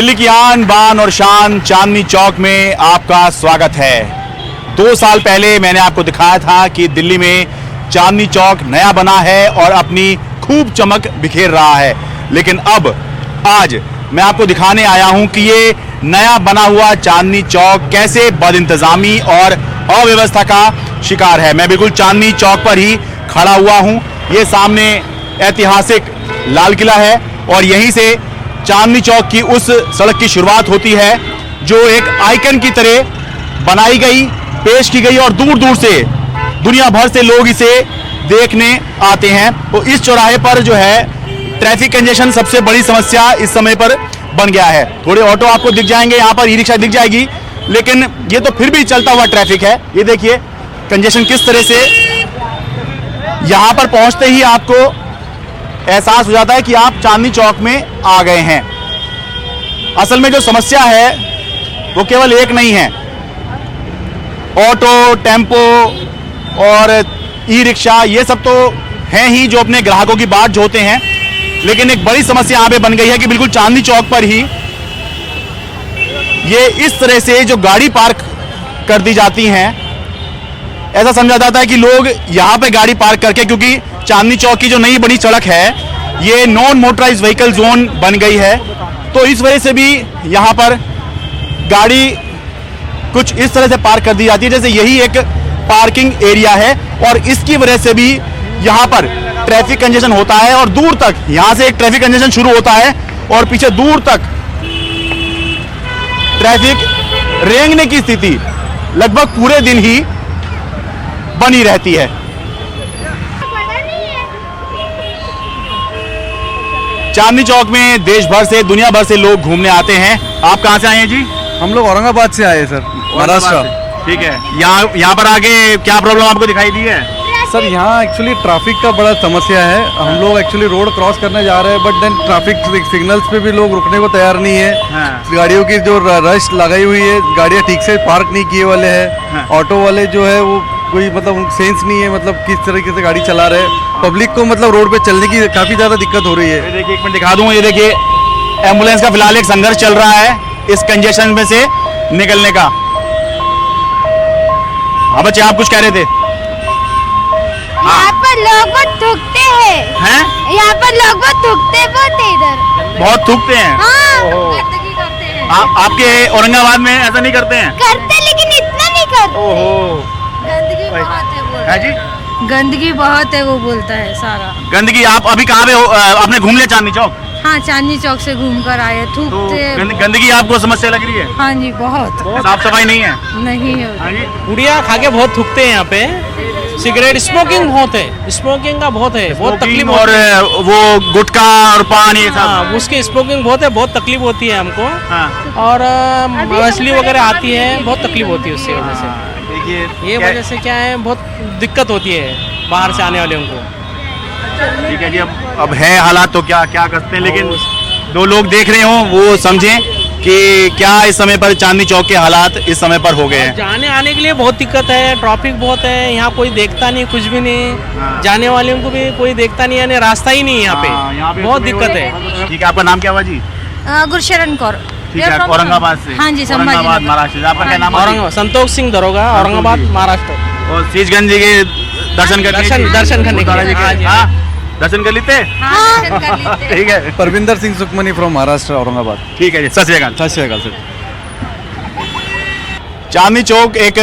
दिल्ली की आन बान और शान चांदनी चौक में आपका स्वागत है। 2 साल पहले मैंने आपको दिखाया था कि दिल्ली में चांदनी चौक नया बना है और अपनी खूब चमक बिखेर रहा है, लेकिन अब आज मैं आपको दिखाने आया हूं कि ये नया बना हुआ चांदनी चौक कैसे बदइंतजामी और अव्यवस्था का शिकार है। मैं बिल्कुल चांदनी चौक पर ही खड़ा हुआ हूं। ये सामने ऐतिहासिक लाल किला है और यहीं से चांदनी चौक की उस सड़क की शुरुआत होती है जो एक आइकन की तरह बनाई गई, पेश की गई और दूर दूर से दुनिया भर से लोग इसे देखने आते हैं। तो इस चौराहे पर जो है ट्रैफिक कंजेशन सबसे बड़ी समस्या इस समय पर बन गया है। थोड़े ऑटो आपको दिख जाएंगे, यहाँ पर ई रिक्शा दिख जाएगी, लेकिन ये तो फिर भी चलता हुआ ट्रैफिक है। ये देखिए कंजेशन किस तरह से, यहाँ पर पहुंचते ही आपको एहसास हो जाता है कि आप चांदनी चौक में आ गए हैं। असल में जो समस्या है वो केवल एक नहीं है। ऑटो, टेम्पो और ई रिक्शा ये सब तो हैं ही जो अपने ग्राहकों की बाट जोते हैं, लेकिन एक बड़ी समस्या यहाँ पे बन गई है कि बिल्कुल चांदनी चौक पर ही ये इस तरह से जो गाड़ी पार्क कर दी जाती हैं, ऐसा समझा जाता है कि लोग यहाँ पे गाड़ी पार्क करके, क्योंकि चांदनी चौक की जो नई बड़ी सड़क है ये नॉन मोटराइज व्हीकल जोन बन गई है, तो इस वजह से भी यहाँ पर गाड़ी कुछ इस तरह से पार्क कर दी जाती है जैसे यही एक पार्किंग एरिया है, और इसकी वजह से भी यहाँ पर ट्रैफिक कंजेशन होता है और दूर तक, यहाँ से एक ट्रैफिक कंजेशन शुरू होता है और पीछे दूर तक ट्रैफिक रेंगने की स्थिति लगभग पूरे दिन ही बनी रहती है। चांदनी चौक में देश भर से, दुनिया भर से लोग घूमने आते हैं। आप कहां से आए हैं जी? हम लोग औरंगाबाद से आए सर, महाराष्ट्र। ठीक है, यहाँ पर आके क्या प्रॉब्लम आपको दिखाई दी है? सर यहाँ एक्चुअली ट्रैफिक का बड़ा समस्या है। हम लोग एक्चुअली रोड क्रॉस करने जा रहे हैं, बट देन ट्रैफिक सिग्नल्स पे भी लोग रुकने को तैयार नहीं है। गाड़ियों की जो रश लगाई हुई है, गाड़ियाँ ठीक से पार्क नहीं किए वाले हैं। ऑटो वाले जो है वो कोई मतलब सेंस नहीं है, मतलब किस तरीके से गाड़ी चला रहे हैं। पब्लिक को मतलब रोड पे चलने की काफ़ी ज़्यादा दिक्कत हो रही है। देखिए, एक मिनट दिखा दूँ। ये देखिए एम्बुलेंस का फिलहाल एक संघर्ष चल रहा है इस कंजेशन में से निकलने का। हाँ बच्चे, आप कुछ कह रहे थे? यहाँ पर लोग बहुत थूकते हैं। यहाँ पर लोग बहुत थूकते हैं, इधर बहुत थूकते हैं। गंदगी करते हैं। आपके औरंगाबाद में ऐसा नहीं करते हैं? करते, लेकिन इतना नहीं करते। गंदगी बहुत है वो। है जी, गंदगी बहुत है वो बोलता है सारा। गंदगी। आप अभी कहाँ पे हो? आपने घूम लिया चांदनी चौक? हाँ, चांदनी चौक से घूम कर आए। थूकते गंदगी आपको समस्या लग रही है? हाँ जी, बहुत। साफ सफाई नहीं है? नहीं है। हाँ जी, पुड़िया खा के बहुत थूकते हैं यहाँ पे। सिगरेट स्मोकिंग बहुत है, स्मोकिंग का बहुत है, बहुत तकलीफ। और वो गुटखा और पान ये सब, उसके स्मोकिंग बहुत है, बहुत तकलीफ होती है हमको। हाँ। और मछली वगैरह आती है, बहुत तकलीफ होती है उसकी वजह से। देखिए ये वजह से क्या है, बहुत दिक्कत होती है बाहर से आने वाले उनको। ठीक है जी, अब है हालात तो क्या क्या करते हैं, लेकिन जो लोग देख रहे हो वो समझें कि क्या इस समय पर चांदनी चौक के हालात इस समय पर हो गए हैं। जाने आने के लिए बहुत दिक्कत है, ट्रैफिक बहुत है, यहाँ कोई देखता नहीं, कुछ भी नहीं। जाने वाले को भी कोई देखता नहीं, यानी रास्ता ही नहीं है यहाँ पे, बहुत दिक्कत है। ठीक है, आपका नाम क्या हुआ जी? गुरशरण कौर। ठीक है, औरंगाबाद से? हाँ जी, औरंगाबाद महाराष्ट्र से। आपका क्या नाम? औरंगाबाद, संतोष सिंह दरोगा, औरंगाबाद महाराष्ट्र। और शीशगंज जी के दर्शन करने दर्शन करने के लिए। दर्शन कर लेते? ठीक है। परविंदर सिंह सुखमनी फ्रॉम महाराष्ट्र, औरंगाबाद। ठीक है जी, सत श्री अकाल। सत श्री अकाल सर। चांदनी चौक एक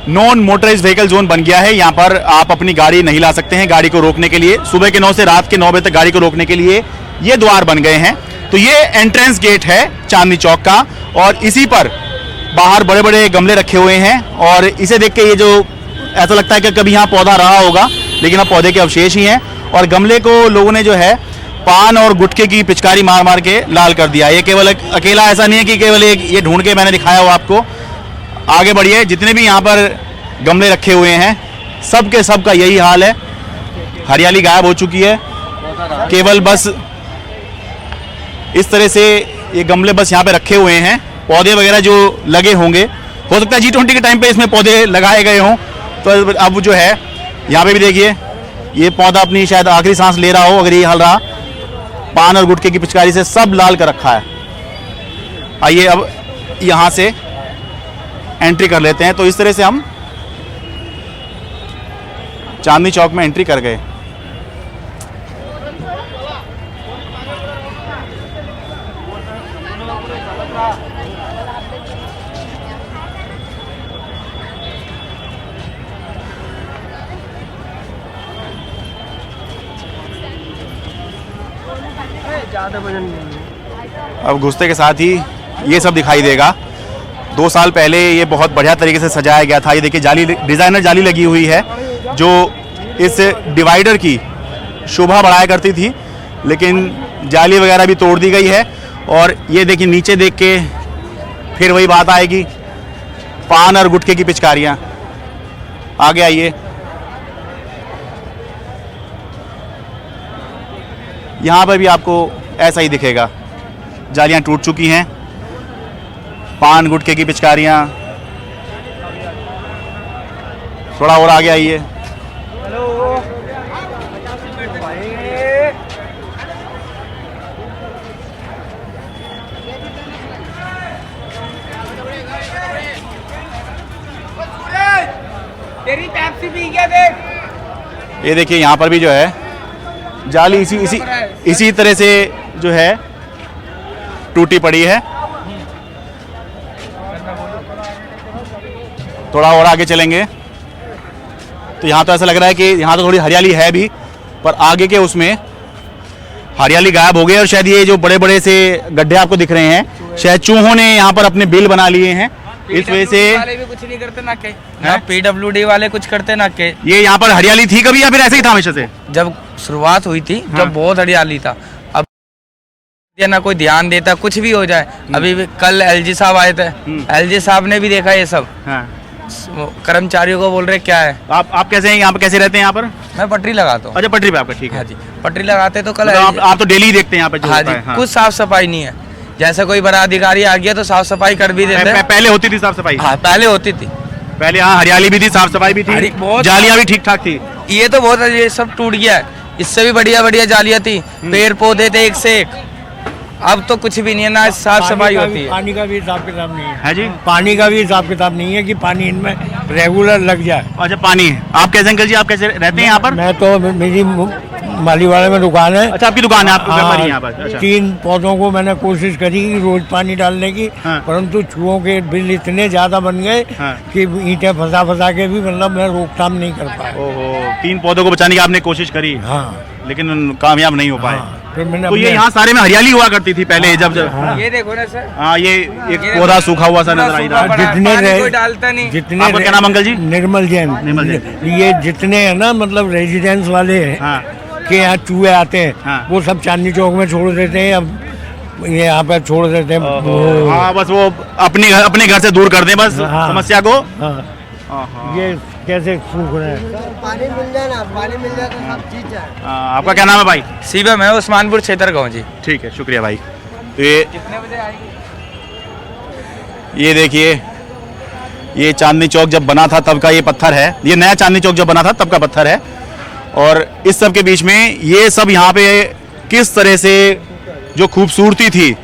नॉन मोटराइज व्हीकल जोन बन गया है। यहाँ पर आप अपनी गाड़ी नहीं ला सकते हैं। गाड़ी को रोकने के लिए सुबह के 9 से रात के 9 बजे तक गाड़ी को रोकने के लिए ये द्वार बन गए हैं। तो ये एंट्रेंस गेट है चांदनी चौक का, और इसी पर बाहर बड़े बड़े गमले रखे हुए हैं, और इसे देख के ये जो ऐसा लगता है कि कभी यहाँ पौधा रहा होगा, लेकिन अब पौधे के अवशेष ही हैं। और गमले को लोगों ने जो है पान और गुटखे की पिचकारी मार मार के लाल कर दिया। ये केवल अकेला ऐसा नहीं है कि केवल एक ये ढूंढ के मैंने दिखाया हो आपको। आगे बढ़िए, जितने भी यहाँ पर गमले रखे हुए हैं सब के सब का यही हाल है। हरियाली गायब हो चुकी है, केवल बस इस तरह से ये गमले बस यहाँ पे रखे हुए हैं। पौधे वगैरह जो लगे होंगे, हो सकता है G20 के टाइम पे इसमें पौधे लगाए गए हों, तो अब जो है यहाँ पे भी देखिए ये पौधा अपनी शायद आखिरी सांस ले रहा हो, अगर ये हल रहा। पान और गुटखे की पिचकारी से सब लाल कर रखा है। आइए अब यहाँ से एंट्री कर लेते हैं। तो इस तरह से हम चांदनी चौक में एंट्री कर गए। अब घुसते के साथ ही ये सब दिखाई देगा। 2 साल पहले ये बहुत बढ़िया तरीके से सजाया गया था। ये देखिए जाली, डिज़ाइनर जाली लगी हुई है जो इस डिवाइडर की शोभा बढ़ाया करती थी, लेकिन जाली वगैरह भी तोड़ दी गई है। और ये देखिए नीचे देख के फिर वही बात आएगी, पान और गुटखे की पिचकारियाँ। आगे आइए, यहाँ पर भी आपको ऐसा ही दिखेगा, जालियाँ टूट चुकी हैं, पान गुटखे की पिचकारियाँ। थोड़ा और आगे आइए, तेरी पेप्सी पी गया देख। ये देखिए यहाँ पर भी जो है जाली इसी तरह से जो है टूटी पड़ी है। थोड़ा और आगे चलेंगे तो यहाँ तो ऐसा लग रहा है कि यहाँ तो थोड़ी हरियाली है भी, पर आगे के उसमें हरियाली गायब हो गई। और शायद ये जो बड़े बड़े से गड्ढे आपको दिख रहे हैं, शायद चूहों ने यहाँ पर अपने बिल बना लिए हैं, इस वजह से। वाले भी कुछ नहीं करते ना के, ना PWD वाले कुछ करते ना के। ये यहाँ पर हरियाली थी कभी या फिर ऐसे ही था हमेशा से? जब शुरुआत हुई थी हाँ। जब बहुत हरियाली था, अब ना कोई ध्यान देता, कुछ भी हो जाए। अभी भी कल LG साहब आए थे, LG साहब ने भी देखा ये सब। हाँ। कर्मचारियों को बोल रहे क्या है। आप कैसे हैं यहाँ पर, कैसे रहते हैं यहाँ पर? मैं पटरी लगाता हूँ। अच्छा, पटरी पे आपका, ठीक है। हाँ जी, पटरी लगाते तो कल मतलब आप तो डेली देखते हैं यहाँ पे जो हाँ होता जी, है। हाँ। कुछ साफ सफाई नहीं है। जैसे कोई बड़ा अधिकारी आ गया तो साफ सफाई कर भी देते हैं। पहले होती थी साफ सफाई? हाँ, पहले होती थी। पहले हाँ, हरियाली भी थी, साफ सफाई भी थी, बहुत जालियाँ भी ठीक ठाक थी। ये तो बहुत, ये सब टूट गया है। इससे भी बढ़िया बढ़िया जालियाँ थी, पेड़ पौधे थे एक से एक। अब तो कुछ भी नहीं है, ना साफ सफाई होती है। पानी का भी हिसाब किताब नहीं है। है जी? पानी का भी हिसाब किताब नहीं है कि पानी इनमें रेगुलर लग जाए। अच्छा, पानी है। आप कैसे अंकल जी, आप कैसे रहते हैं यहाँ पर? मैं तो, मेरी मालीवाड़ा में दुकान है। अच्छा, आपकी दुकान है, आपको हाँ, व्यापारी यहाँ पर? अच्छा। 3 पौधों को मैंने कोशिश करी कि रोज पानी डालने की, हाँ। परंतु चूहों के बिल इतने ज्यादा बन गए हाँ। कि ईंटें फंसा के भी मतलब मैं रोकथाम नहीं कर पाया। ओहो, 3 पौधों को बचाने की आपने कोशिश करी, हाँ, लेकिन कामयाब नहीं हो पाए। हाँ। फिर मैंने तो ये अपने- यहाँ सारे में हरियाली हुआ करती थी पहले, जब ये देखो ना सर, हाँ, ये एक पौधा सूखा हुआ सा नजर आ रहा है। जितने पानी कोई डालता नहीं। जितने आपका क्या नाम अंकल जी? निर्मल जैन। निर्मल जैन। ये जितने है ना, मतलब रेजिडेंस वाले हैं हाँ। के यहाँ चूहे आते हैं, हाँ। वो सब चांदनी चौक में छोड़ देते हैं। अब ये यहाँ पे छोड़ देते हैं। हाँ, बस वो अपने घर से दूर कर दें बस हाँ। समस्या को। हाँ। ये कैसे सूख रहे हैं। पानी मिल जाए ना, पानी मिल जाए तो सब चीज जाए। आपका क्या नाम है भाई? शिवम है, उस्मानपुर क्षेत्र गाँव जी। ठीक है, शुक्रिया भाई। तो कितने बजे आएगी? ये देखिए, ये चांदनी चौक जब बना था तब का ये पत्थर है। ये नया चांदनी चौक जब बना था तब का पत्थर है। और इस सब के बीच में ये सब यहाँ पे किस तरह से जो खूबसूरती थी,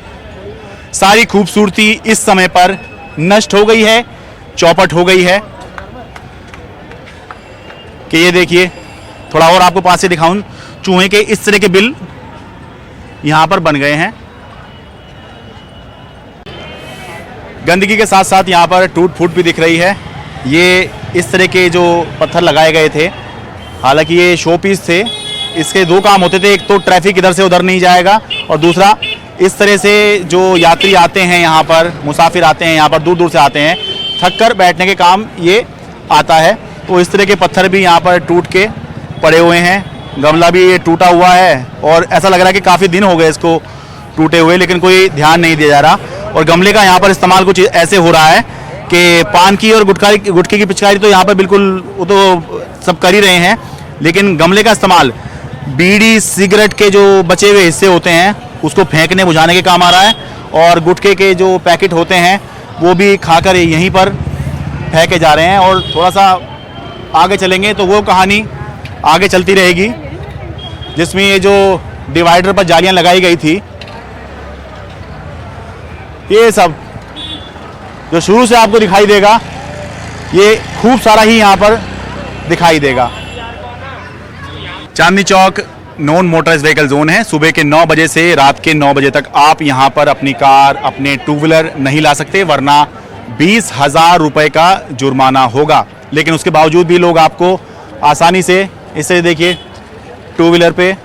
सारी खूबसूरती इस समय पर नष्ट हो गई है, चौपट हो गई है। कि ये देखिए, थोड़ा और आपको पास से दिखाऊं, चूहे के इस तरह के बिल यहाँ पर बन गए हैं। गंदगी के साथ साथ यहाँ पर टूट फूट भी दिख रही है। ये इस तरह के जो पत्थर लगाए गए थे, हालांकि ये शो पीस थे, इसके 2 काम होते थे। एक तो ट्रैफिक इधर से उधर नहीं जाएगा, और दूसरा इस तरह से जो यात्री आते हैं यहाँ पर, मुसाफिर आते हैं यहाँ पर, दूर दूर से आते हैं, थक कर बैठने के काम ये आता है। तो इस तरह के पत्थर भी यहाँ पर टूट के पड़े हुए हैं। गमला भी ये टूटा हुआ है और ऐसा लग रहा है कि काफ़ी दिन हो गए इसको टूटे हुए, लेकिन कोई ध्यान नहीं दिया जा रहा। और गमले का यहाँ पर इस्तेमाल कुछ ऐसे हो रहा है कि पान की और गुटखे की पिचकारी तो यहाँ पर बिल्कुल वो तो सब कर ही रहे हैं, लेकिन गमले का इस्तेमाल बीड़ी सिगरेट के जो बचे हुए हिस्से होते हैं उसको फेंकने बुझाने के काम आ रहा है। और गुटखे के जो पैकेट होते हैं वो भी खाकर यहीं पर फेंके जा रहे हैं। और थोड़ा सा आगे चलेंगे तो वो कहानी आगे चलती रहेगी, जिसमें ये जो डिवाइडर पर जालियां लगाई गई थी ये सब जो शुरू से आपको दिखाई देगा, ये खूब सारा ही यहाँ पर दिखाई देगा। Chandni Chowk non motorise vehicle zone है। सुबह के 9 बजे से रात के 9 बजे तक आप यहाँ पर अपनी कार, अपने टू व्हीलर नहीं ला सकते, वरना 20,000 रुपए का जुर्माना होगा। लेकिन उसके बावजूद भी लोग आपको आसानी से, इससे देखिए टू व्हीलर पे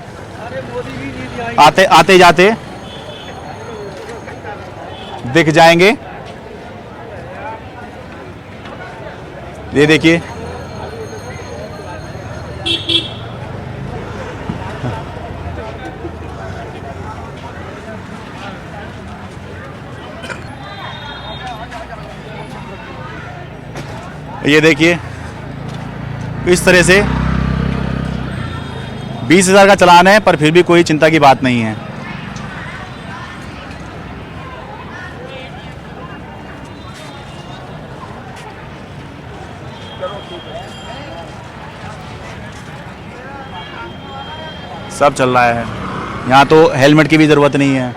आते जाते दिख जाएंगे। ये देखिए, ये देखिए इस तरह से 20,000 का चालान है, पर फिर भी कोई चिंता की बात नहीं है। सब चल रहा है, यहाँ तो हेलमेट की भी जरूरत नहीं है।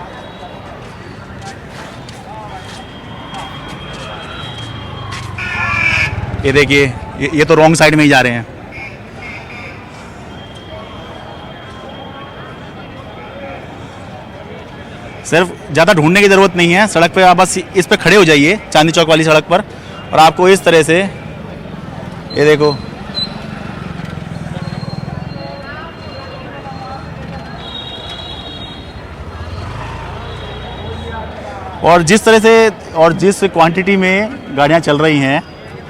ये देखिए, ये तो रॉन्ग साइड में ही जा रहे हैं। सिर्फ ज़्यादा ढूंढने की ज़रूरत नहीं है, सड़क पे आप बस इस पे खड़े हो जाइए, चांदनी चौक वाली सड़क पर, और आपको इस तरह से, ये देखो, और जिस तरह से और जिस क्वांटिटी में गाड़ियां चल रही हैं,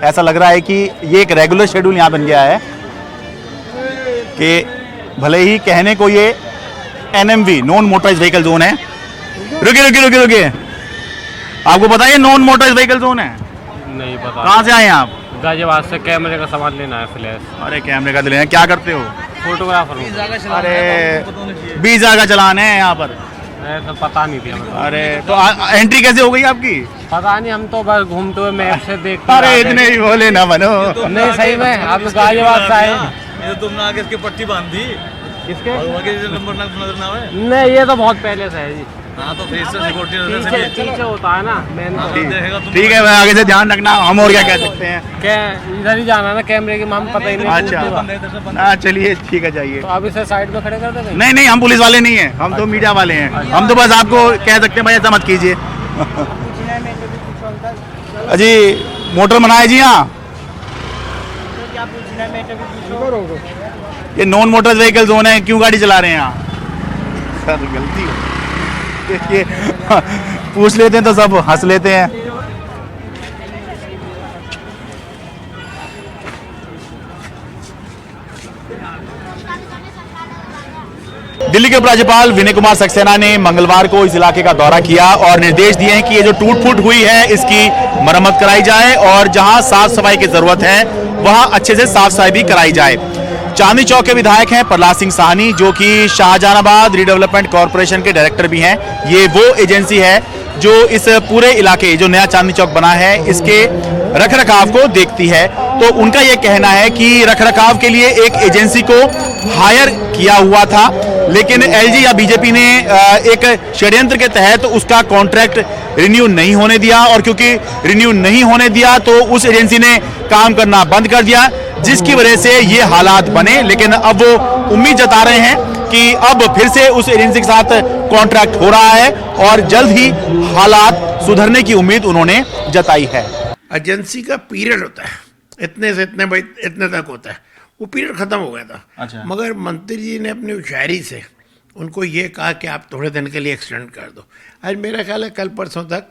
ऐसा लग रहा है कि ये एक रेगुलर शेड्यूल यहाँ बन गया है कि भले ही कहने को ये NMV non motorise vehicle zone है। रुकिए, आपको पता है ये नॉन मोटराइज व्हीकल जोन है? नहीं पता। कहाँ से आए हैं आप? गाजियाबाद से कैमरे का सामान लेना है, फ्लैश। अरे कैमरे का लेना है, क्या करते हो? फोटोग्राफर हूँ। अरे 20,000 का चलान है यहाँ पर। तो पता नहीं थी हमें। अरे तो एंट्री कैसे हो गई आपकी? पता नहीं, हम तो बस घूमते हुए मैप से देखते। अरे इतने ही बोले ना बनो। नहीं सही में, आप लोग गाजियाबाद से आए। ये तुमने आगे इसकी पट्टी बांध दी, किसके? नंबर नजर ना आए। नहीं, ये तो बहुत पहले से है जी। हाँ तो फिर से सिक्योरिटी पीछे होता है ना मेन। ठीक है, मैं आगे से ध्यान रखना। हम और क्या कह सकते हैं? क्या इधर ही जाना ना कैमरे की, हम पता ही नहीं। अच्छा, हाँ चलिए ठीक है, जाइए। तो अब इसे साइड में खड़े कर देंगे। नहीं नहीं, हम पुलिस वाले नहीं हैं, हम तो मीडिया वाले हैं। हम तो बस आपको कह सकते हैं भाई ऐसा मत कीजिए। अजी मोटर बनाए जी। हाँ, ये नॉन मोटर व्हीकल जोन है, क्यों गाड़ी चला रहे हैं यहाँ? सर गलती हो, देखिए पूछ लेते हैं तो सब हंस लेते हैं। दिल्ली के उपराज्यपाल विनय कुमार सक्सेना ने मंगलवार को इस इलाके का दौरा किया और निर्देश दिए हैं कि ये जो टूट फूट हुई है इसकी मरम्मत कराई जाए और जहां साफ सफाई की जरूरत है वहां अच्छे से साफ सफाई भी कराई जाए। चांदनी चौक के विधायक हैं प्रहलाद सिंह साहनी, जो कि शाहजहानाबाद रीडेवलपमेंट कॉर्पोरेशन के डायरेक्टर भी हैं। ये वो एजेंसी है जो इस पूरे इलाके, जो नया चांदनी चौक बना है, इसके रखरखाव को देखती है। तो उनका ये कहना है कि रखरखाव के लिए एक एजेंसी को हायर किया हुआ था, लेकिन एलजी या बीजेपी ने एक षड्यंत्र के तहत उसका कॉन्ट्रैक्ट रिन्यू नहीं होने दिया, और क्योंकि रिन्यू नहीं होने दिया तो उस एजेंसी ने काम करना बंद कर दिया, जिसकी वजह से ये हालात बने। लेकिन अब वो उम्मीद जता रहे हैं कि अब फिर से उस एजेंसी के साथ कॉन्ट्रैक्ट हो रहा है और जल्द ही हालात सुधरने की उम्मीद उन्होंने जताई है। एजेंसी का पीरियड होता है, इतने से इतने भाई इतने तक होता है, वो पीरियड खत्म हो गया था। अच्छा। मगर मंत्री जी ने अपनी होशियारी से उनको ये कहा कि आप थोड़े दिन के लिए एक्सटेंड कर दो। आज मेरा ख्याल है कल परसों तक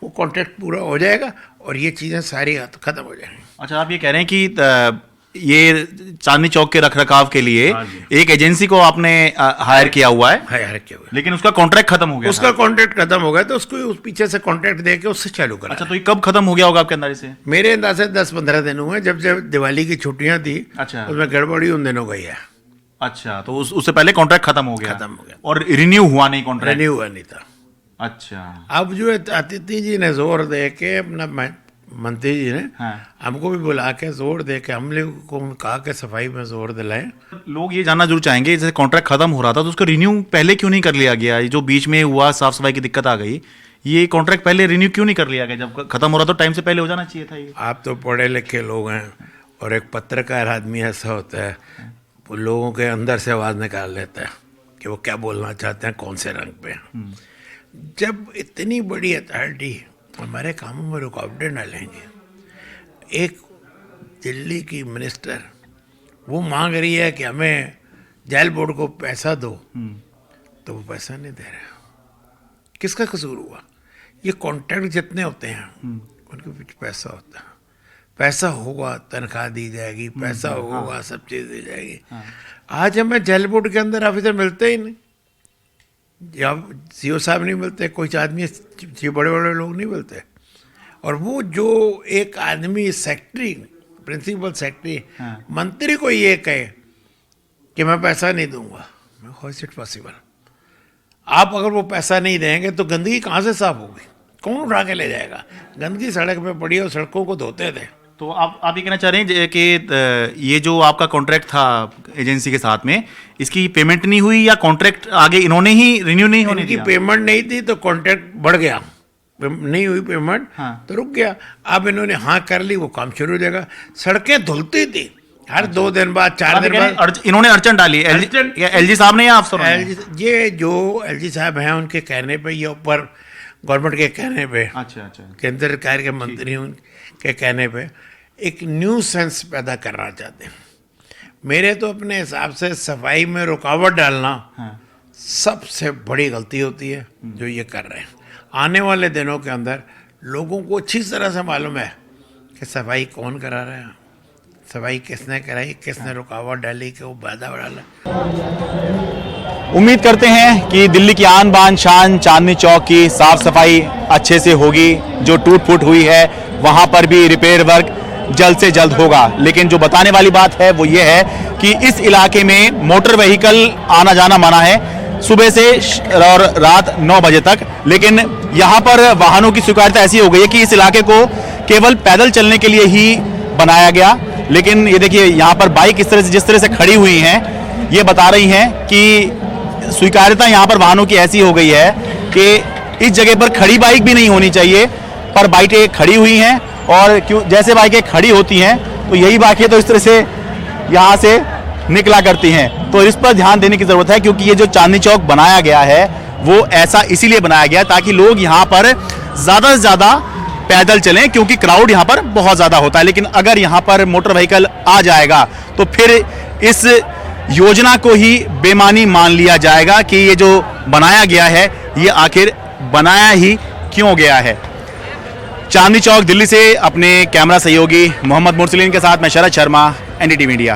वो कॉन्ट्रैक्ट पूरा हो जाएगा और ये चीज़ें सारी खत्म हो जाएंगी। अच्छा, आप ये कह रहे हैं कि ये चांदनी चौक के रखरखाव के लिए एक एजेंसी को आपने हायर किया हुआ है? हायर किया हुआ है, लेकिन उसका कॉन्ट्रैक्ट खत्म हो गया। उसका कॉन्ट्रैक्ट खत्म हो गया तो उसको उस पीछे से कॉन्ट्रैक्ट दे के उससे चालू करा। अच्छा, तो ये कब खत्म हो गया होगा आपके अंदाजे से? मेरे अंदाजे 10-15 दिन हुए, जब दिवाली की छुट्टियां थी। अच्छा। उसमें गड़बड़ी उन दिनों गई है। अच्छा, तो उससे पहले कॉन्ट्रैक्ट खत्म हो गया? खत्म हो गया और रिन्यू हुआ नहीं कॉन्ट्रैक्ट? रिन्यू हुआ नहीं था। अच्छा। अब जो है अतिथि जी ने जोर दे के, अपना मंत्री जी ने हमको भी बुला के जोर दे के हम लोग को कहा कि सफाई में जोर दिलाएं। लोग ये जानना जरूर चाहेंगे, जैसे कॉन्ट्रैक्ट खत्म हो रहा था तो उसका रिन्यू पहले क्यों नहीं कर लिया गया? जो बीच में हुआ साफ सफाई की दिक्कत आ गई, ये कॉन्ट्रैक्ट पहले रिन्यू क्यों नहीं कर लिया गया? जब खत्म हो रहा तो टाइम से पहले हो जाना चाहिए था ये। आप तो पढ़े लिखे लोग हैं, और एक पत्रकार आदमी ऐसा होता है, वो लोगों के अंदर से आवाज़ निकाल लेता है कि वो क्या बोलना चाहते हैं, कौन से रंग पे हैं। जब इतनी बड़ी अथॉरिटी हमारे कामों में रुकावटें डालेंगे, एक दिल्ली की मिनिस्टर वो मांग रही है कि हमें जेल बोर्ड को पैसा दो, तो वो पैसा नहीं दे रहा। किसका कसूर हुआ? ये कॉन्ट्रैक्ट जितने होते हैं उनके पीछे पैसा होता है। पैसा होगा तनख्वाह दी जाएगी, पैसा होगा सब चीज़ दी जाएगी। आज हमें जेल बोर्ड के अंदर ऑफिसर मिलते ही नहीं, या सीओ साहब नहीं मिलते, कुछ आदमी बड़े बड़े लोग नहीं मिलते। और वो जो एक आदमी सेक्रेटरी, प्रिंसिपल सेक्रेटरी, मंत्री को ये कहे कि मैं पैसा नहीं दूंगा, हाउ इज इट पॉसिबल? आप अगर वो पैसा नहीं देंगे तो गंदगी कहाँ से साफ होगी? कौन उठा के ले जाएगा? गंदगी सड़क पे पड़ी है और सड़कों को धोते थे। तो आप ये कहना चाह रहे हैं कि ये जो आपका कॉन्ट्रैक्ट था एजेंसी के साथ में, इसकी पेमेंट नहीं हुई या कॉन्ट्रैक्ट आगे इन्होंने ही रिन्यू नहीं होने दिया? पेमेंट नहीं थी तो कॉन्ट्रैक्ट बढ़ गया, नहीं हुई पेमेंट तो रुक गया। अब इन्होंने हाँ कर ली, वो काम शुरू हो जाएगा। सड़कें धुलती थी हर 2 दिन बाद, 4 दिन बाद। इन्होंने अड़चन डाली एलजी साहब ने या अफसरों ने? ये जो एलजी साहब हैं उनके कहने पे, ये ऊपर गवर्नमेंट के कहने पे, अच्छा केंद्र सरकार के मंत्री उनके कहने पे एक न्यू सेंस पैदा करना चाहते हैं। मेरे तो अपने हिसाब से सफाई में रुकावट डालना सबसे बड़ी गलती होती है जो ये कर रहे हैं। आने वाले दिनों के अंदर लोगों को अच्छी तरह से मालूम है कि सफाई कौन करा रहा है, सफाई किसने कराई, किसने रुकावट डाली, कि वो बाधा डाला। उम्मीद करते हैं कि दिल्ली की आन बान शान चांदनी चौक की साफ सफाई अच्छे से होगी। जो टूट फूट हुई है वहां पर भी रिपेयर वर्क जल्द से जल्द होगा। लेकिन जो बताने वाली बात है वो ये है कि इस इलाके में मोटर व्हीकल आना जाना मना है सुबह से और रात 9 बजे तक। लेकिन यहाँ पर वाहनों की स्वीकार्यता ऐसी हो गई है कि इस इलाके को केवल पैदल चलने के लिए ही बनाया गया। लेकिन ये देखिए यहाँ पर बाइक इस तरह से जिस तरह से खड़ी हुई हैं, ये बता रही हैं कि स्वीकार्यता यहाँ पर वाहनों की ऐसी हो गई है कि इस जगह पर खड़ी बाइक भी नहीं होनी चाहिए, पर बाइकें खड़ी हुई हैं। और क्यों जैसे बाइकें खड़ी होती हैं तो यही बाइकें तो इस तरह से यहाँ से निकला करती हैं। तो इस पर ध्यान देने की ज़रूरत है, क्योंकि ये जो चांदनी चौक बनाया गया है वो ऐसा इसीलिए बनाया गया ताकि लोग यहाँ पर ज़्यादा से ज़्यादा पैदल चलें, क्योंकि क्राउड यहाँ पर बहुत ज़्यादा होता है। लेकिन अगर यहाँ पर मोटर व्हीकल आ जाएगा तो फिर इस योजना को ही बेमानी मान लिया जाएगा कि ये जो बनाया गया है ये आखिर बनाया ही क्यों गया है। चांदनी चौक दिल्ली से अपने कैमरा सहयोगी मोहम्मद मुरसलीन के साथ मैं शरद शर्मा, एनडीटीवी मीडिया।